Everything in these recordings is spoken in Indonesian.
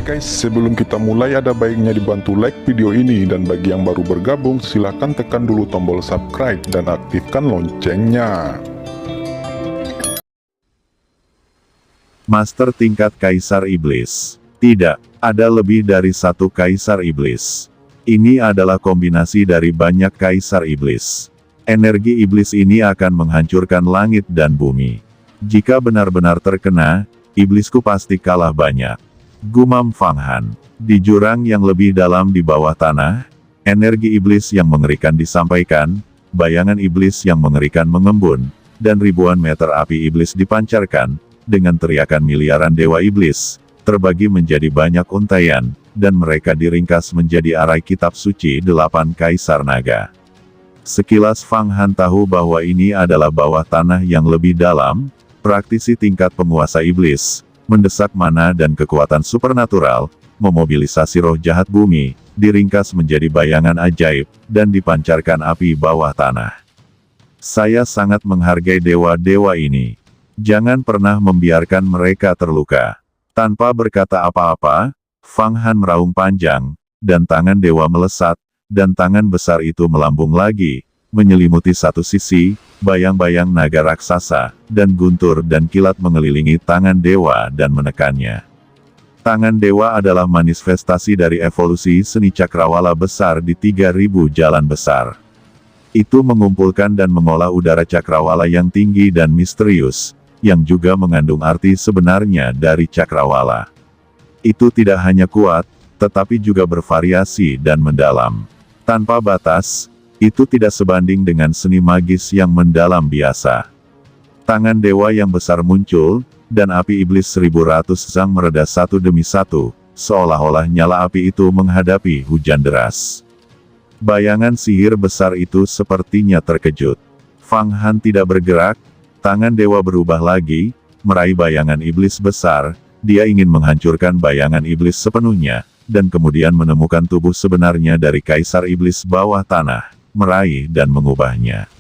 guys, sebelum kita mulai ada baiknya dibantu like video ini, dan bagi yang baru bergabung silahkan tekan dulu tombol subscribe dan aktifkan loncengnya. Master tingkat Kaisar Iblis. Tidak, ada lebih dari satu Kaisar Iblis. Ini adalah kombinasi dari banyak Kaisar Iblis. Energi iblis ini akan menghancurkan langit dan bumi. Jika benar-benar terkena, iblisku pasti kalah banyak. Gumam Fang Han. Di jurang yang lebih dalam di bawah tanah, energi iblis yang mengerikan disampaikan, bayangan iblis yang mengerikan mengembun, dan ribuan meter api iblis dipancarkan, dengan teriakan miliaran dewa iblis, terbagi menjadi banyak untaian, dan mereka diringkas menjadi arai kitab suci 8 Kaisar Naga. Sekilas Fang Han tahu bahwa ini adalah bawah tanah yang lebih dalam, praktisi tingkat penguasa iblis, mendesak mana dan kekuatan supernatural, memobilisasi roh jahat bumi, diringkas menjadi bayangan ajaib, dan dipancarkan api bawah tanah. Saya sangat menghargai dewa-dewa ini. Jangan pernah membiarkan mereka terluka. Tanpa berkata apa-apa, Fang Han meraung panjang, dan tangan dewa melesat, dan tangan besar itu melambung lagi, menyelimuti satu sisi, bayang-bayang naga raksasa, dan guntur dan kilat mengelilingi tangan dewa dan menekannya. Tangan dewa adalah manifestasi dari evolusi seni cakrawala besar di 3000 jalan besar. Itu mengumpulkan dan mengolah udara cakrawala yang tinggi dan misterius, yang juga mengandung arti sebenarnya dari cakrawala. Itu tidak hanya kuat, tetapi juga bervariasi dan mendalam. Tanpa batas, itu tidak sebanding dengan seni magis yang mendalam biasa. Tangan dewa yang besar muncul, dan api iblis 1000 zang mereda satu demi satu, seolah-olah nyala api itu menghadapi hujan deras. Bayangan sihir besar itu sepertinya terkejut. Fang Han tidak bergerak, tangan dewa berubah lagi, meraih bayangan iblis besar, dia ingin menghancurkan bayangan iblis sepenuhnya, dan kemudian menemukan tubuh sebenarnya dari Kaisar Iblis bawah tanah, meraih dan mengubahnya.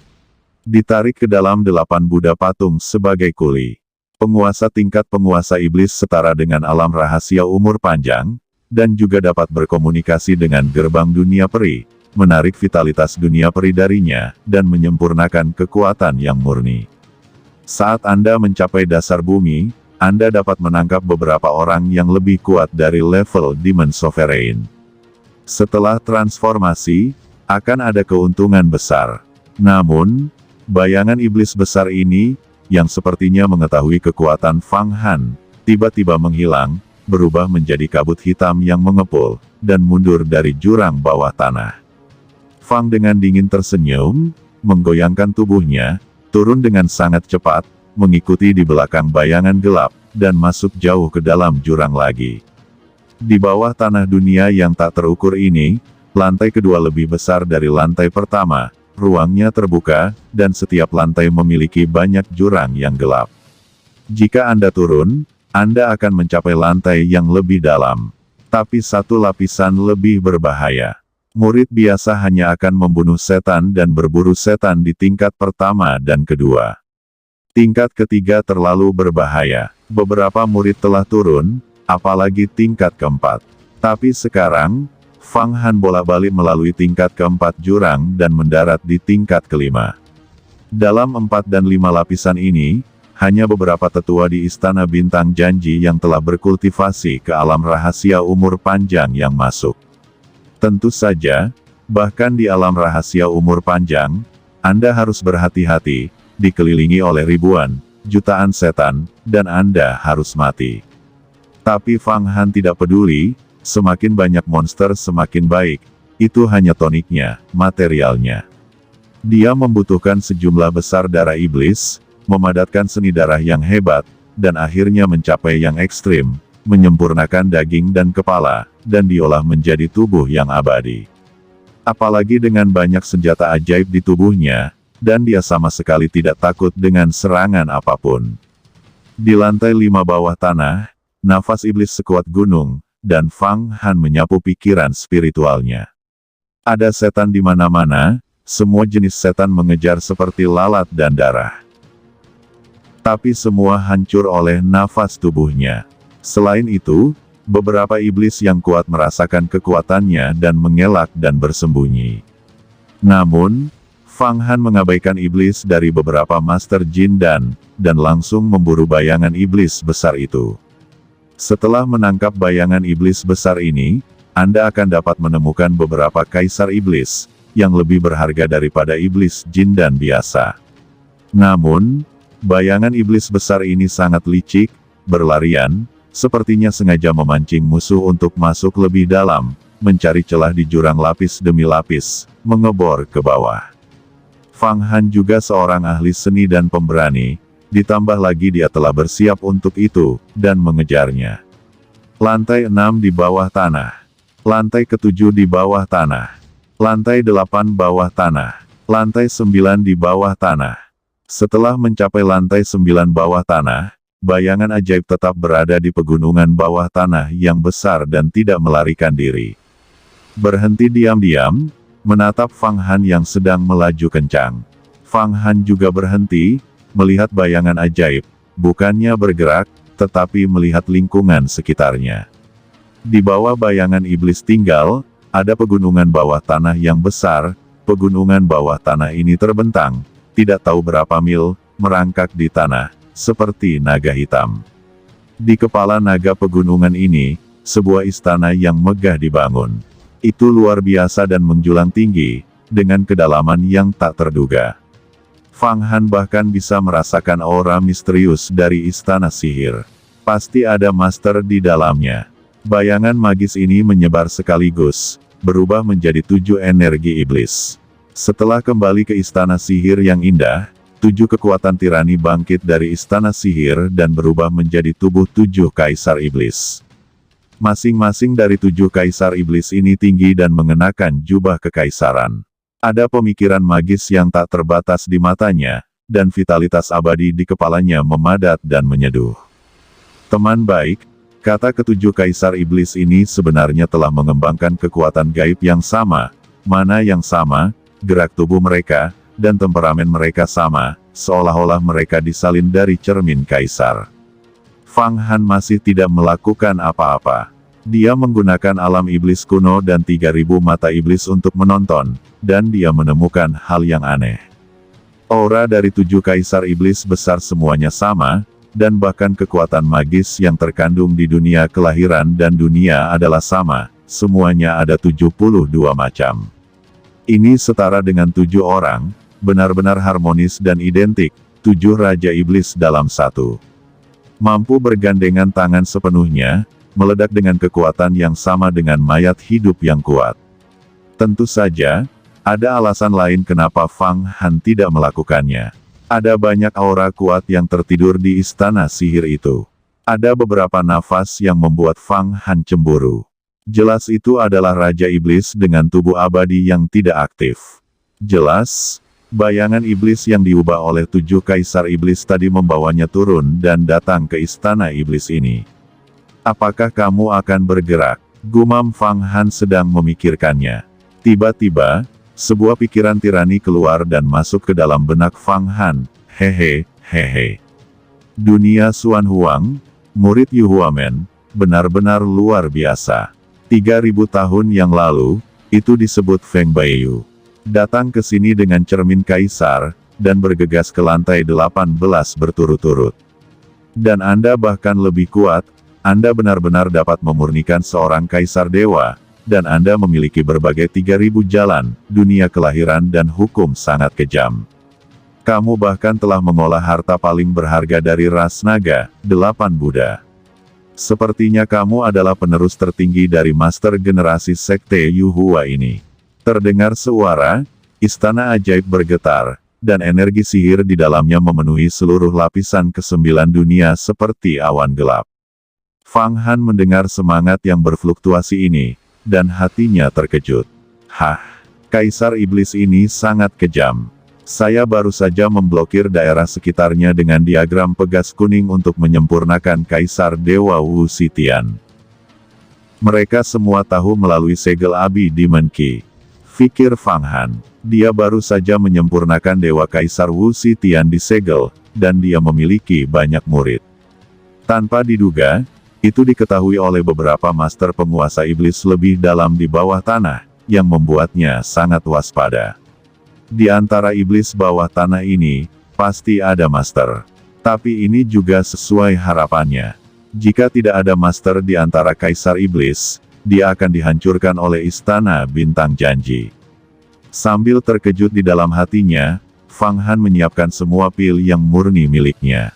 Ditarik ke dalam 8 Buddha patung sebagai kuli. Penguasa tingkat penguasa iblis setara dengan alam rahasia umur panjang, dan juga dapat berkomunikasi dengan gerbang dunia peri, menarik vitalitas dunia peri darinya, dan menyempurnakan kekuatan yang murni. Saat Anda mencapai dasar bumi, Anda dapat menangkap beberapa orang yang lebih kuat dari level Demon Sovereign. Setelah transformasi, akan ada keuntungan besar. Namun, bayangan iblis besar ini, yang sepertinya mengetahui kekuatan Fang Han, tiba-tiba menghilang, berubah menjadi kabut hitam yang mengepul, dan mundur dari jurang bawah tanah. Fang dengan dingin tersenyum, menggoyangkan tubuhnya, turun dengan sangat cepat, mengikuti di belakang bayangan gelap, dan masuk jauh ke dalam jurang lagi. Di bawah tanah dunia yang tak terukur ini, lantai kedua lebih besar dari lantai pertama, ruangnya terbuka, dan setiap lantai memiliki banyak jurang yang gelap. Jika Anda turun, Anda akan mencapai lantai yang lebih dalam. Tapi satu lapisan lebih berbahaya. Murid biasa hanya akan membunuh setan dan berburu setan di tingkat pertama dan kedua. Tingkat ketiga terlalu berbahaya. Beberapa murid telah turun, apalagi tingkat keempat. Tapi sekarang, Fang Han bolak-balik melalui tingkat keempat jurang dan mendarat di tingkat kelima. Dalam 4 dan 5 lapisan ini, hanya beberapa tetua di Istana Bintang Janji yang telah berkultivasi ke alam rahasia umur panjang yang masuk. Tentu saja, bahkan di alam rahasia umur panjang, Anda harus berhati-hati, dikelilingi oleh ribuan, jutaan setan, dan Anda harus mati. Tapi Fang Han tidak peduli, semakin banyak monster semakin baik, itu hanya toniknya, materialnya. Dia membutuhkan sejumlah besar darah iblis, memadatkan seni darah yang hebat, dan akhirnya mencapai yang ekstrim, menyempurnakan daging dan kepala, dan diolah menjadi tubuh yang abadi. Apalagi dengan banyak senjata ajaib di tubuhnya, dan dia sama sekali tidak takut dengan serangan apapun. Di lantai 5 bawah tanah, nafas iblis sekuat gunung, dan Fang Han menyapu pikiran spiritualnya. Ada setan di mana-mana, semua jenis setan mengejar seperti lalat dan darah. Tapi semua hancur oleh nafas tubuhnya. Selain itu, beberapa iblis yang kuat merasakan kekuatannya dan mengelak dan bersembunyi. Namun, Fang Han mengabaikan iblis dari beberapa master jin dan langsung memburu bayangan iblis besar itu. Setelah menangkap bayangan iblis besar ini, Anda akan dapat menemukan beberapa kaisar iblis, yang lebih berharga daripada iblis jin dan biasa. Namun, bayangan iblis besar ini sangat licik, berlarian, sepertinya sengaja memancing musuh untuk masuk lebih dalam, mencari celah di jurang lapis demi lapis, mengebor ke bawah. Fang Han juga seorang ahli seni dan pemberani, ditambah lagi dia telah bersiap untuk itu, dan mengejarnya. Lantai 6 di bawah tanah. Lantai ke-7 di bawah tanah. Lantai 8 bawah tanah. Lantai 9 di bawah tanah. Setelah mencapai lantai 9 bawah tanah, bayangan ajaib tetap berada di pegunungan bawah tanah yang besar dan tidak melarikan diri. Berhenti diam-diam, menatap Fang Han yang sedang melaju kencang. Fang Han juga berhenti, melihat bayangan ajaib, bukannya bergerak, tetapi melihat lingkungan sekitarnya. Di bawah bayangan iblis tinggal, ada pegunungan bawah tanah yang besar. Pegunungan bawah tanah ini terbentang, tidak tahu berapa mil, merangkak di tanah, seperti naga hitam. Di kepala naga pegunungan ini, sebuah istana yang megah dibangun. Itu luar biasa dan menjulang tinggi, dengan kedalaman yang tak terduga. Fang Han bahkan bisa merasakan aura misterius dari istana sihir. Pasti ada master di dalamnya. Bayangan magis ini menyebar sekaligus, berubah menjadi 7 energi iblis. Setelah kembali ke istana sihir yang indah, 7 kekuatan tirani bangkit dari istana sihir dan berubah menjadi tubuh 7 kaisar iblis. Masing-masing dari 7 kaisar iblis ini tinggi dan mengenakan jubah kekaisaran. Ada pemikiran magis yang tak terbatas di matanya, dan vitalitas abadi di kepalanya memadat dan menyeduh. Teman baik, kata ke-7 kaisar iblis ini sebenarnya telah mengembangkan kekuatan gaib yang sama. Mana yang sama, gerak tubuh mereka, dan temperamen mereka sama, seolah-olah mereka disalin dari cermin kaisar. Fang Han masih tidak melakukan apa-apa. Dia menggunakan alam iblis kuno dan 3.000 mata iblis untuk menonton, dan dia menemukan hal yang aneh. Aura dari 7 kaisar iblis besar semuanya sama, dan bahkan kekuatan magis yang terkandung di dunia kelahiran dan dunia adalah sama, semuanya ada 72 macam. Ini setara dengan 7 orang, benar-benar harmonis dan identik, 7 raja iblis dalam satu. Mampu bergandengan tangan sepenuhnya, meledak dengan kekuatan yang sama dengan mayat hidup yang kuat. Tentu saja, ada alasan lain kenapa Fang Han tidak melakukannya. Ada banyak aura kuat yang tertidur di istana sihir itu. Ada beberapa nafas yang membuat Fang Han cemburu. Jelas itu adalah Raja Iblis dengan tubuh abadi yang tidak aktif. Jelas, bayangan iblis yang diubah oleh 7 kaisar iblis tadi membawanya turun dan datang ke istana iblis ini. Apakah kamu akan bergerak? Gumam Fang Han sedang memikirkannya. Tiba-tiba, sebuah pikiran tirani keluar dan masuk ke dalam benak Fang Han. Hehe. Dunia Xuan Huang, murid Yu Huamen, benar-benar luar biasa. 3.000 tahun yang lalu, itu disebut Feng Baiyu. Datang ke sini dengan cermin kaisar, dan bergegas ke lantai 18 berturut-turut. Dan Anda bahkan lebih kuat, Anda benar-benar dapat memurnikan seorang kaisar dewa, dan Anda memiliki berbagai 3.000 jalan, dunia kelahiran dan hukum sangat kejam. Kamu bahkan telah mengolah harta paling berharga dari ras naga, 8 Buddha. Sepertinya kamu adalah penerus tertinggi dari master generasi sekte Yu Hua ini. Terdengar suara, istana ajaib bergetar, dan energi sihir di dalamnya memenuhi seluruh lapisan ke-9 dunia seperti awan gelap. Fang Han mendengar semangat yang berfluktuasi ini, dan hatinya terkejut. Hah, kaisar iblis ini sangat kejam. Saya baru saja memblokir daerah sekitarnya dengan diagram pegas kuning untuk menyempurnakan kaisar dewa Wu Xitian. Mereka semua tahu melalui segel Abi Demon Qi. Fikir Fang Han, dia baru saja menyempurnakan dewa kaisar Wu Xitian di segel, dan dia memiliki banyak murid. Tanpa diduga, Itu diketahui oleh beberapa master penguasa iblis lebih dalam di bawah tanah, yang membuatnya sangat waspada. Di antara iblis bawah tanah ini, pasti ada master. Tapi ini juga sesuai harapannya. Jika tidak ada master di antara kaisar iblis, dia akan dihancurkan oleh istana bintang janji. Sambil terkejut di dalam hatinya, Fang Han menyiapkan semua pil yang murni miliknya.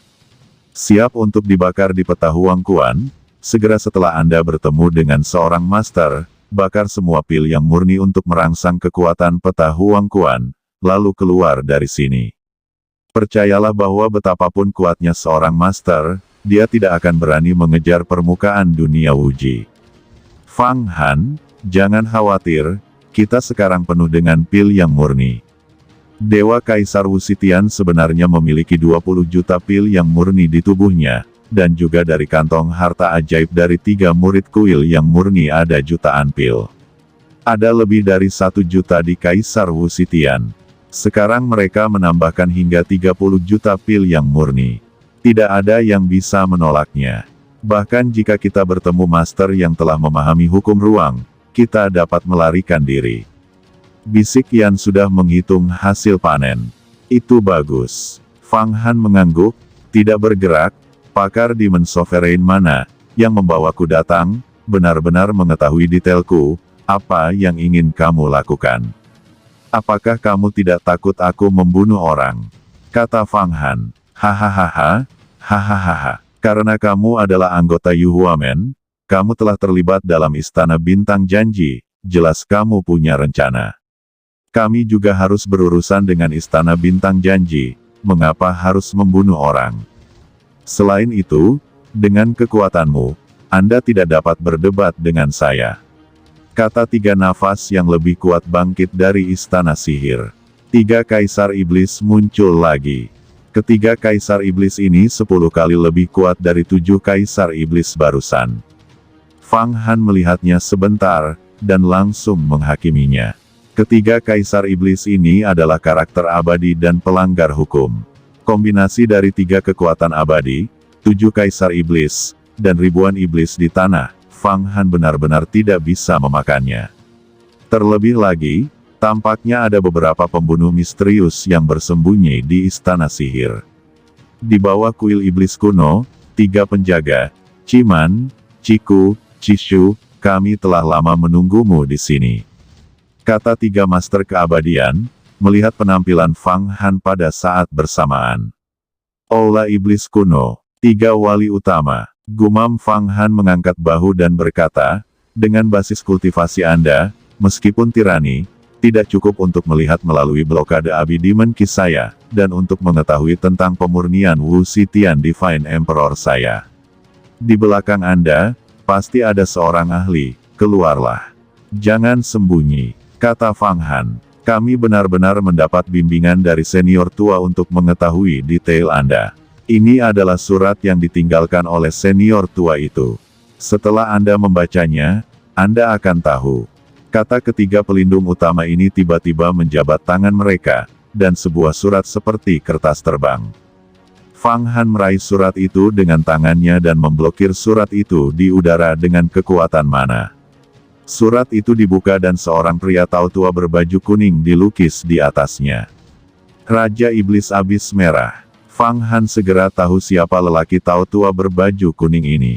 Siap untuk dibakar di peta Huang Quan, segera setelah Anda bertemu dengan seorang master, bakar semua pil yang murni untuk merangsang kekuatan peta Huang Quan, lalu keluar dari sini. Percayalah bahwa betapapun kuatnya seorang master, dia tidak akan berani mengejar permukaan dunia Wuji. Fang Han, jangan khawatir, kita sekarang penuh dengan pil yang murni. Dewa Kaisar Wusitian sebenarnya memiliki 20 juta pil yang murni di tubuhnya, dan juga dari kantong harta ajaib dari 3 murid kuil yang murni ada jutaan pil. Ada lebih dari 1 juta di Kaisar Wusitian. Sekarang mereka menambahkan hingga 30 juta pil yang murni. Tidak ada yang bisa menolaknya. Bahkan jika kita bertemu master yang telah memahami hukum ruang, kita dapat melarikan diri. Bisik Yan sudah menghitung hasil panen. Itu bagus. Fang Han mengangguk, tidak bergerak. Pakar Demon Sovereign mana yang membawaku datang, benar-benar mengetahui detailku, apa yang ingin kamu lakukan. Apakah kamu tidak takut aku membunuh orang? Kata Fang Han. Hahaha, hahaha. Karena kamu adalah anggota Yuhuamen, kamu telah terlibat dalam istana bintang janji, jelas kamu punya rencana. Kami juga harus berurusan dengan istana bintang janji, mengapa harus membunuh orang? Selain itu, dengan kekuatanmu, Anda tidak dapat berdebat dengan saya. Kata 3 nafas yang lebih kuat bangkit dari istana sihir. 3 kaisar iblis muncul lagi. Ketiga kaisar iblis ini 10 kali lebih kuat dari 7 kaisar iblis barusan. Fang Han melihatnya sebentar, dan langsung menghakiminya. Ketiga kaisar iblis ini adalah karakter abadi dan pelanggar hukum. Kombinasi dari 3 kekuatan abadi, 7 kaisar iblis, dan ribuan iblis di tanah, Fang Han benar-benar tidak bisa memakannya. Terlebih lagi, tampaknya ada beberapa pembunuh misterius yang bersembunyi di istana sihir. Di bawah kuil iblis kuno, 3 penjaga, Ciman, Ciku, Cishu, kami telah lama menunggumu di sini. Kata 3 master keabadian, melihat penampilan Fang Han pada saat bersamaan. Aula iblis kuno, 3 wali utama, gumam Fang Han mengangkat bahu dan berkata, dengan basis kultivasi Anda, meskipun tirani, tidak cukup untuk melihat melalui blokade Abi Demon Key saya, dan untuk mengetahui tentang pemurnian Wusitian Divine Emperor saya. Di belakang Anda, pasti ada seorang ahli, keluarlah. Jangan sembunyi, kata Fang Han. Kami benar-benar mendapat bimbingan dari senior tua untuk mengetahui detail Anda. Ini adalah surat yang ditinggalkan oleh senior tua itu. Setelah Anda membacanya, Anda akan tahu. Kata ketiga pelindung utama ini tiba-tiba menjabat tangan mereka, dan sebuah surat seperti kertas terbang. Fang Han meraih surat itu dengan tangannya dan memblokir surat itu di udara dengan kekuatan mana. Surat itu dibuka dan seorang pria tahu tua berbaju kuning dilukis di atasnya. Raja Iblis Abis Merah. Fang Han segera tahu siapa lelaki tahu tua berbaju kuning ini.